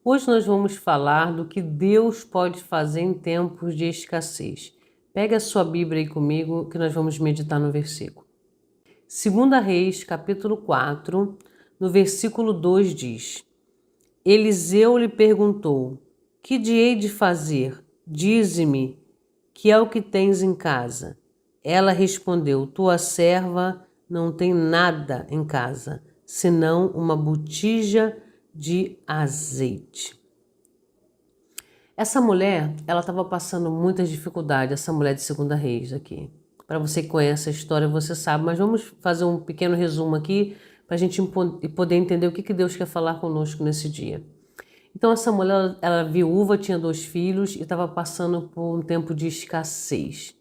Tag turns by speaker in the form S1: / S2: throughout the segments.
S1: Hoje nós vamos falar do que Deus pode fazer em tempos de escassez. Pega a sua Bíblia aí comigo que nós vamos meditar no versículo. 2 Reis, capítulo 4, no versículo 2 diz: Eliseu lhe perguntou: Que hei de fazer? Dize-me, que é o que tens em casa? Ela respondeu: Tua serva não tem nada em casa, senão uma botija de azeite. Essa mulher, ela estava passando muitas dificuldades, essa mulher de 2 Reis aqui. Para você que conhece a história, você sabe, mas vamos fazer um pequeno resumo aqui para a gente poder entender o que Deus quer falar conosco nesse dia. Então essa mulher, ela era viúva, tinha 2 filhos e estava passando por um tempo de escassez.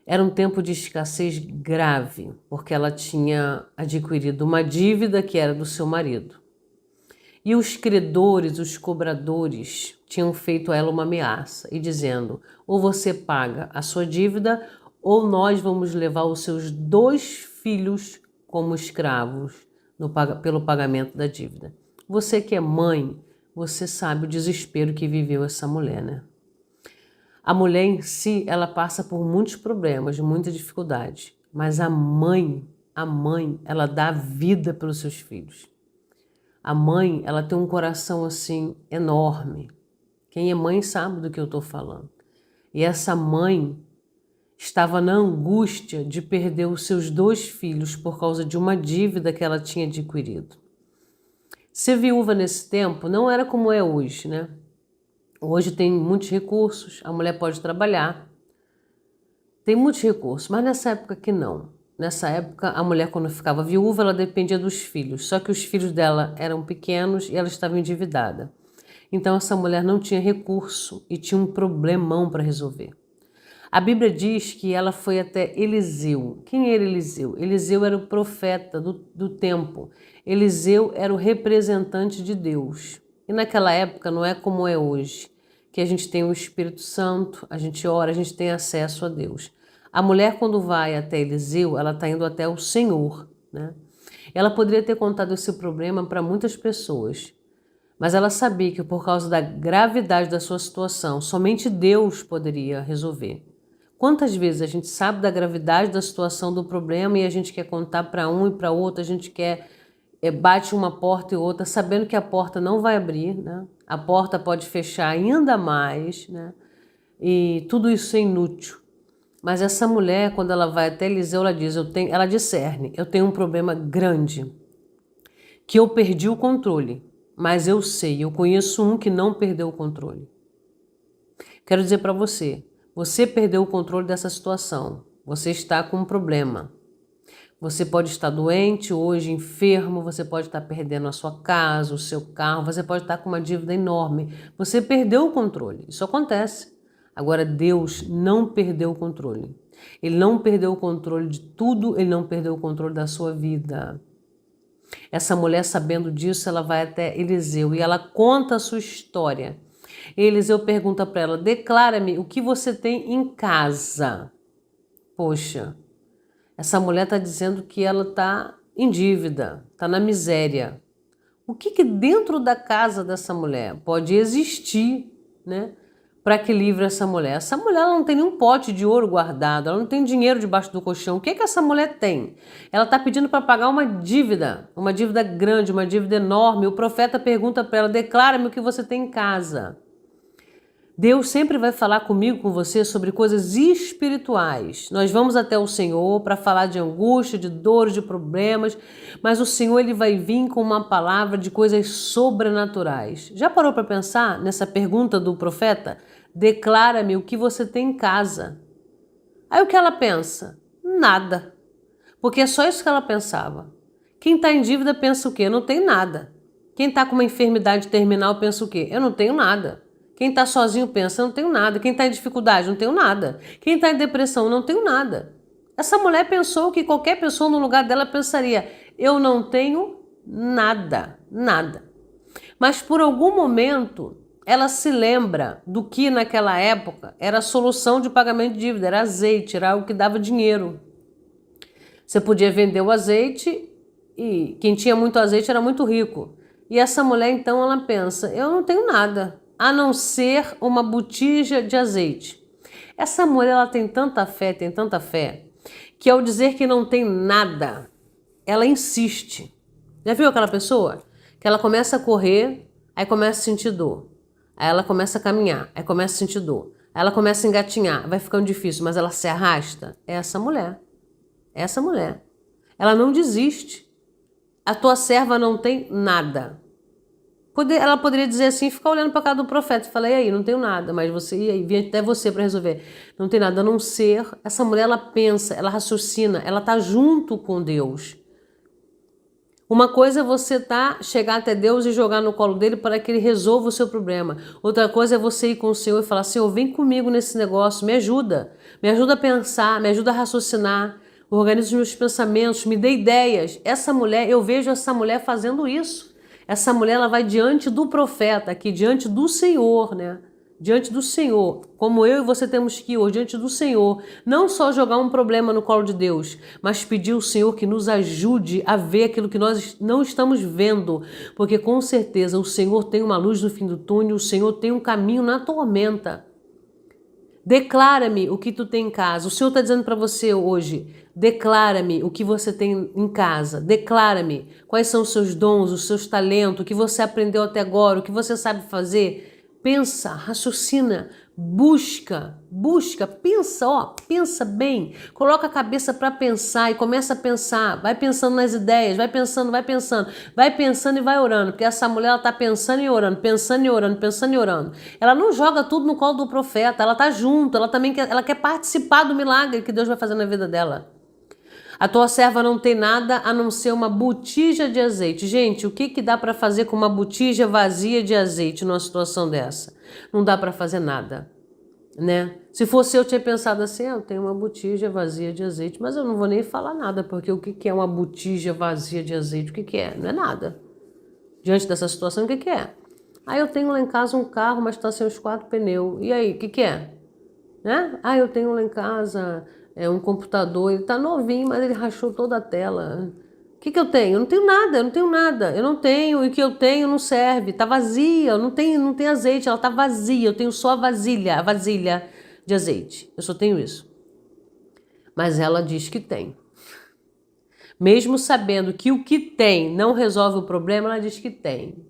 S1: Era um tempo de escassez grave, porque ela tinha adquirido uma dívida que era do seu marido. E os credores, os cobradores, tinham feito a ela uma ameaça e dizendo: ou você paga a sua dívida, ou nós vamos levar os seus 2 filhos como escravos pelo pagamento da dívida. Você que é mãe, você sabe o desespero que viveu essa mulher, né? A mulher em si, ela passa por muitos problemas, muita dificuldade, mas a mãe, ela dá vida pelos seus filhos. A mãe, ela tem um coração assim enorme. Quem é mãe sabe do que eu estou falando. E essa mãe estava na angústia de perder os seus 2 filhos por causa de uma dívida que ela tinha adquirido. Ser viúva nesse tempo não era como é hoje, né? Hoje tem muitos recursos, a mulher pode trabalhar, tem muitos recursos, mas nessa época que não. Nessa época, a mulher, quando ficava viúva, ela dependia dos filhos, só que os filhos dela eram pequenos e ela estava endividada. Então essa mulher não tinha recurso e tinha um problemão para resolver. A Bíblia diz que ela foi até Eliseu. Quem era Eliseu? Eliseu era o profeta do tempo. Eliseu era o representante de Deus. E naquela época não é como é hoje, que a gente tem o Espírito Santo, a gente ora, a gente tem acesso a Deus. A mulher, quando vai até Eliseu, ela está indo até o Senhor, né? Ela poderia ter contado esse problema para muitas pessoas, mas ela sabia que por causa da gravidade da sua situação, somente Deus poderia resolver. Quantas vezes a gente sabe da gravidade da situação do problema e a gente quer contar para um e para outro, a gente quer bate uma porta e outra, sabendo que a porta não vai abrir, né? A porta pode fechar ainda mais, né? E tudo isso é inútil. Mas essa mulher, quando ela vai até Eliseu, ela diz, ela discerne, eu tenho um problema grande, que eu perdi o controle, mas eu sei, eu conheço um que não perdeu o controle. Quero dizer para você, você perdeu o controle dessa situação, você está com um problema. Você pode estar doente hoje, enfermo, você pode estar perdendo a sua casa, o seu carro, você pode estar com uma dívida enorme. Você perdeu o controle, isso acontece. Agora, Deus não perdeu o controle. Ele não perdeu o controle de tudo, ele não perdeu o controle da sua vida. Essa mulher, sabendo disso, ela vai até Eliseu e ela conta a sua história. Eliseu pergunta para ela, declara-me o que você tem em casa. Poxa, essa mulher está dizendo que ela está em dívida, está na miséria. O que dentro da casa dessa mulher pode existir, né, para que livre essa mulher? Essa mulher ela não tem nenhum pote de ouro guardado, ela não tem dinheiro debaixo do colchão. O que essa mulher tem? Ela está pedindo para pagar uma dívida grande, uma dívida enorme. O profeta pergunta para ela, declara-me o que você tem em casa. Deus sempre vai falar comigo, com você, sobre coisas espirituais. Nós vamos até o Senhor para falar de angústia, de dores, de problemas, mas o Senhor ele vai vir com uma palavra de coisas sobrenaturais. Já parou para pensar nessa pergunta do profeta? Declara-me o que você tem em casa. Aí o que ela pensa? Nada. Porque é só isso que ela pensava. Quem está em dívida pensa o quê? Eu não tenho nada. Quem está com uma enfermidade terminal pensa o quê? Eu não tenho nada. Quem está sozinho pensa, eu não tenho nada. Quem está em dificuldade, não tenho nada. Quem está em depressão, não tenho nada. Essa mulher pensou que qualquer pessoa no lugar dela pensaria, eu não tenho nada, nada. Mas por algum momento, ela se lembra do que naquela época era a solução de pagamento de dívida, era azeite, era algo que dava dinheiro. Você podia vender o azeite e quem tinha muito azeite era muito rico. E essa mulher, então, ela pensa, eu não tenho nada, a não ser uma botija de azeite. Essa mulher, ela tem tanta fé, que ao dizer que não tem nada, ela insiste. Já viu aquela pessoa? Que ela começa a correr, aí começa a sentir dor. Aí ela começa a caminhar, aí começa a sentir dor. Aí ela começa a engatinhar, vai ficando difícil, mas ela se arrasta. É essa mulher. É essa mulher. Ela não desiste. A tua serva não tem nada. Ela poderia dizer assim, ficar olhando para a cara do profeta e falar, e aí, não tenho nada, mas você, e aí, vem até você para resolver. Não tem nada a não ser. Essa mulher, ela pensa, ela raciocina, ela tá junto com Deus. Uma coisa é você chegar até Deus e jogar no colo dele para que ele resolva o seu problema. Outra coisa é você ir com o Senhor e falar, Senhor, vem comigo nesse negócio, me ajuda a pensar, me ajuda a raciocinar, organiza os meus pensamentos, me dê ideias. Essa mulher, eu vejo essa mulher fazendo isso. Essa mulher, ela vai diante do profeta, aqui diante do Senhor, né? Diante do Senhor, como eu e você temos que ir hoje, diante do Senhor, não só jogar um problema no colo de Deus, mas pedir ao Senhor que nos ajude a ver aquilo que nós não estamos vendo, porque com certeza o Senhor tem uma luz no fim do túnel, o Senhor tem um caminho na tormenta. Declara-me o que tu tem em casa. O Senhor está dizendo para você hoje, declara-me o que você tem em casa. Declara-me quais são os seus dons, os seus talentos, o que você aprendeu até agora, o que você sabe fazer. Pensa, raciocina, busca, pensa bem. Coloca a cabeça para pensar e começa a pensar. Vai pensando nas ideias, vai pensando e vai orando. Porque essa mulher, ela está pensando e orando, pensando e orando, pensando e orando. Ela não joga tudo no colo do profeta, ela está junto, ela quer participar do milagre que Deus vai fazer na vida dela. A tua serva não tem nada a não ser uma botija de azeite. Gente, o que dá para fazer com uma botija vazia de azeite numa situação dessa? Não dá para fazer nada, né? Se fosse eu, tinha pensado assim, eu tenho uma botija vazia de azeite, mas eu não vou nem falar nada, porque o que é uma botija vazia de azeite? O que é? Não é nada. Diante dessa situação, o que é? Aí eu tenho lá em casa um carro, mas está sem os 4 pneus. E aí, o que é? Né? Eu tenho lá em casa um computador, ele tá novinho, mas ele rachou toda a tela. O que eu tenho? Eu não tenho nada, eu não tenho, e o que eu tenho não serve, tá vazia, não tem azeite, ela tá vazia, eu tenho só a vasilha de azeite, eu só tenho isso. Mas ela diz que tem. Mesmo sabendo que o que tem não resolve o problema, ela diz que tem.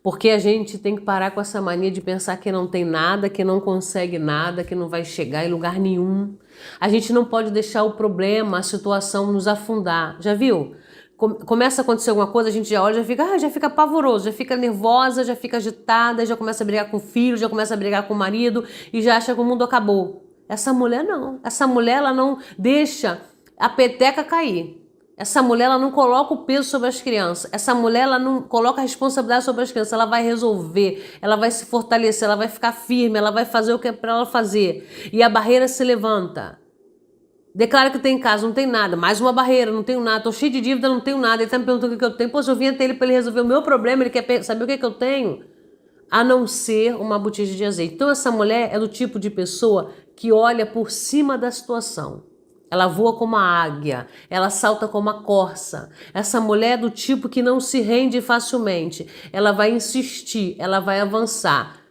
S1: Porque a gente tem que parar com essa mania de pensar que não tem nada, que não consegue nada, que não vai chegar em lugar nenhum. A gente não pode deixar o problema, a situação nos afundar. Já viu? Começa a acontecer alguma coisa, a gente já olha, já fica pavoroso, já fica nervosa, já fica agitada, já começa a brigar com o filho, já começa a brigar com o marido e já acha que o mundo acabou. Essa mulher não. Essa mulher, ela não deixa a peteca cair. Essa mulher, ela não coloca o peso sobre as crianças. Essa mulher, ela não coloca a responsabilidade sobre as crianças. Ela vai resolver, ela vai se fortalecer, ela vai ficar firme, ela vai fazer o que é para ela fazer. E a barreira se levanta. Declara que tem em casa, não tem nada. Mais uma barreira, não tenho nada. Tô cheio de dívida, não tenho nada. Ele tá me perguntando o que eu tenho. Pô, se eu vim até ele para ele resolver o meu problema, ele quer saber o que eu tenho. A não ser uma botija de azeite. Então essa mulher é do tipo de pessoa que olha por cima da situação. Ela voa como a águia, ela salta como a corça. Essa mulher é do tipo que não se rende facilmente. Ela vai insistir, ela vai avançar.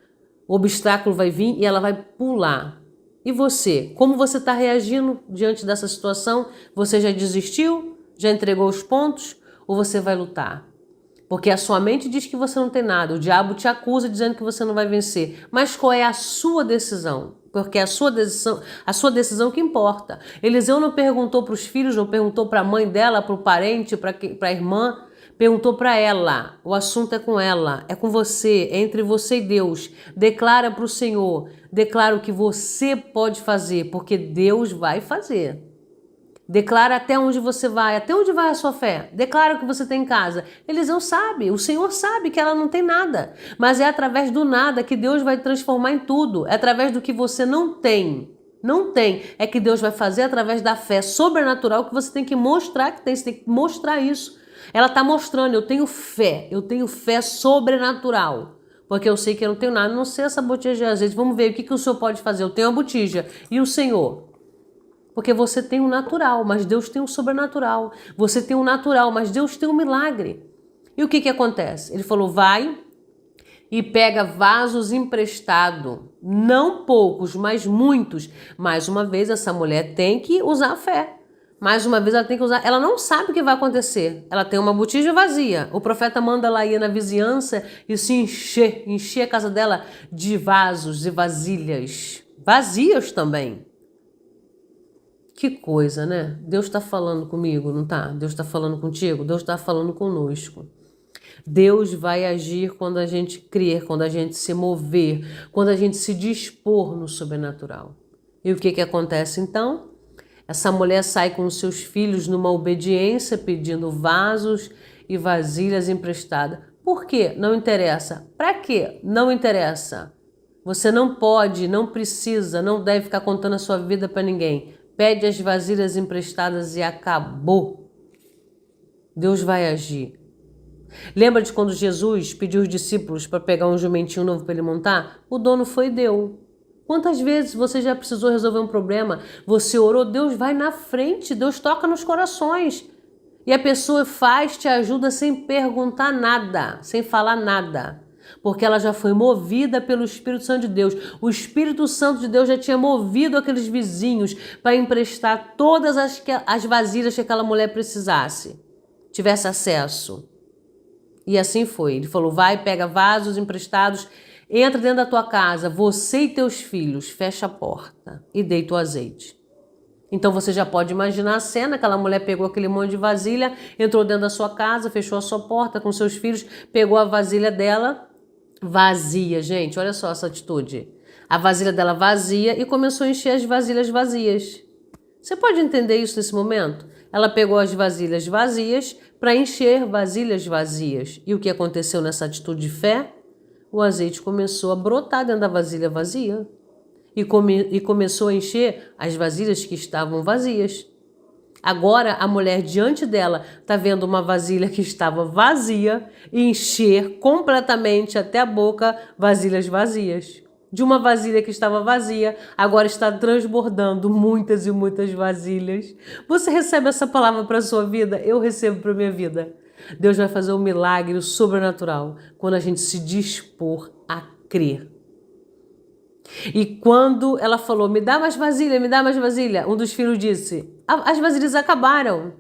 S1: O obstáculo vai vir e ela vai pular. E você? Como você está reagindo diante dessa situação? Você já desistiu? Já entregou os pontos? Ou você vai lutar? Porque a sua mente diz que você não tem nada. O diabo te acusa dizendo que você não vai vencer. Mas qual é a sua decisão? Porque é a sua decisão que importa. Eliseu não perguntou para os filhos, não perguntou para a mãe dela, para o parente, para a irmã. Perguntou para ela. O assunto é com ela, é com você, é entre você e Deus. Declara para o Senhor. Declara o que você pode fazer, porque Deus vai fazer. Declara até onde você vai, até onde vai a sua fé. Declara o que você tem em casa. Eliseu sabe, o Senhor sabe que ela não tem nada. Mas é através do nada que Deus vai transformar em tudo. É através do que você não tem. Não tem. É que Deus vai fazer através da fé sobrenatural que você tem que mostrar que tem. Você tem que mostrar isso. Ela está mostrando, eu tenho fé sobrenatural. Porque eu sei que eu não tenho nada, não sei essa botija de azeite. Vamos ver o que o Senhor pode fazer. Eu tenho a botija. E o Senhor? Porque você tem o natural, mas Deus tem o sobrenatural. Você tem o natural, mas Deus tem o milagre. E o que acontece? Ele falou, vai e pega vasos emprestados, não poucos, mas muitos. Mais uma vez, essa mulher tem que usar a fé. Mais uma vez, ela tem que usar. Ela não sabe o que vai acontecer. Ela tem uma botija vazia. O profeta manda ela ir na vizinhança e se encher a casa dela de vasos e vasilhas. Vazias também. Que coisa, né? Deus está falando comigo, não tá? Deus está falando contigo? Deus está falando conosco. Deus vai agir quando a gente crer, quando a gente se mover, quando a gente se dispor no sobrenatural. E o que acontece então? Essa mulher sai com os seus filhos numa obediência, pedindo vasos e vasilhas emprestadas. Por quê? Não interessa. Para quê? Não interessa. Você não pode, não precisa, não deve ficar contando a sua vida para ninguém. Pede as vasilhas emprestadas e acabou. Deus vai agir. Lembra de quando Jesus pediu os discípulos para pegar um jumentinho novo para ele montar? O dono foi e deu. Quantas vezes você já precisou resolver um problema? Você orou, Deus vai na frente, Deus toca nos corações. E a pessoa faz, te ajuda sem perguntar nada, sem falar nada. Porque ela já foi movida pelo Espírito Santo de Deus. O Espírito Santo de Deus já tinha movido aqueles vizinhos para emprestar todas as vasilhas que aquela mulher precisasse, tivesse acesso. E assim foi. Ele falou, vai, pega vasos emprestados, entra dentro da tua casa, você e teus filhos, fecha a porta e deita o azeite. Então você já pode imaginar a cena, aquela mulher pegou aquele monte de vasilha, entrou dentro da sua casa, fechou a sua porta com seus filhos, pegou a vasilha dela, vazia, gente, olha só essa atitude. A vasilha dela vazia e começou a encher as vasilhas vazias. Você pode entender isso nesse momento? Ela pegou as vasilhas vazias para encher vasilhas vazias. E o que aconteceu nessa atitude de fé? O azeite começou a brotar dentro da vasilha vazia. E começou a encher as vasilhas que estavam vazias. Agora a mulher diante dela está vendo uma vasilha que estava vazia e encher completamente até a boca vasilhas vazias. De uma vasilha que estava vazia, agora está transbordando muitas e muitas vasilhas. Você recebe essa palavra para a sua vida? Eu recebo para a minha vida. Deus vai fazer um milagre, o sobrenatural, quando a gente se dispor a crer. E quando ela falou, me dá mais vasilha, um dos filhos disse, as vasilhas acabaram.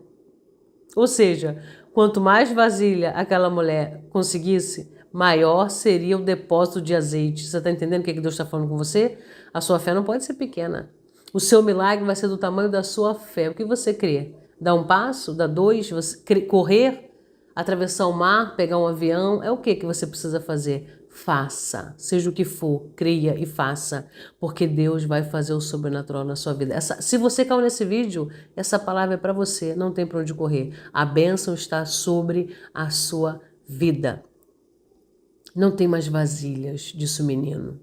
S1: Ou seja, quanto mais vasilha aquela mulher conseguisse, maior seria o depósito de azeite. Você está entendendo o que Deus está falando com você? A sua fé não pode ser pequena. O seu milagre vai ser do tamanho da sua fé. O que você crê? Dar um passo? Dar dois? Correr? Atravessar o mar? Pegar um avião? É o que você precisa fazer? Faça, seja o que for, creia e faça, porque Deus vai fazer o sobrenatural na sua vida. Se você caiu nesse vídeo, essa palavra é para você, não tem para onde correr. A bênção está sobre a sua vida. Não tem mais vasilhas, disse o menino.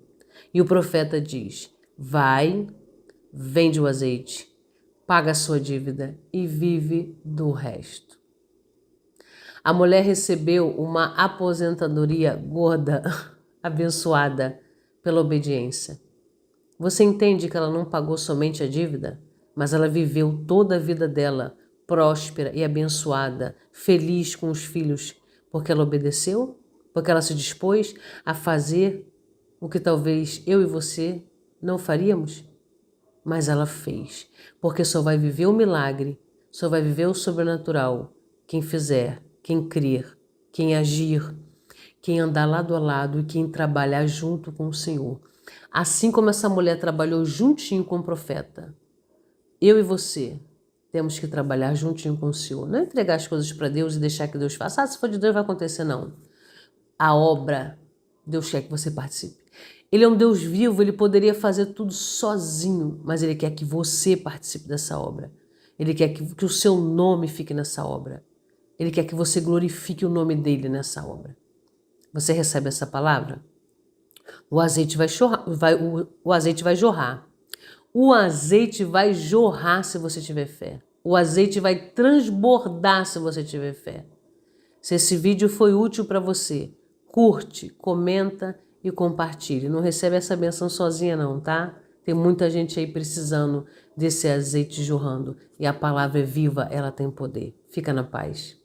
S1: E o profeta diz, vai, vende o azeite, paga a sua dívida e vive do resto. A mulher recebeu uma aposentadoria gorda, abençoada pela obediência. Você entende que ela não pagou somente a dívida, mas ela viveu toda a vida dela próspera e abençoada, feliz com os filhos, porque ela obedeceu, porque ela se dispôs a fazer o que talvez eu e você não faríamos, mas ela fez, porque só vai viver o milagre, só vai viver o sobrenatural quem fizer, quem crer, quem agir, quem andar lado a lado e quem trabalhar junto com o Senhor. Assim como essa mulher trabalhou juntinho com o profeta, eu e você temos que trabalhar juntinho com o Senhor. Não entregar as coisas para Deus e deixar que Deus faça. Se for de Deus vai acontecer, não. A obra, Deus quer que você participe. Ele é um Deus vivo, ele poderia fazer tudo sozinho, mas ele quer que você participe dessa obra. Ele quer que o seu nome fique nessa obra. Ele quer que você glorifique o nome dele nessa obra. Você recebe essa palavra? O azeite vai jorrar. O azeite vai jorrar. O azeite vai jorrar se você tiver fé. O azeite vai transbordar se você tiver fé. Se esse vídeo foi útil para você, curte, comenta e compartilhe. Não recebe essa benção sozinha não, tá? Tem muita gente aí precisando desse azeite jorrando. E a palavra é viva, ela tem poder. Fica na paz.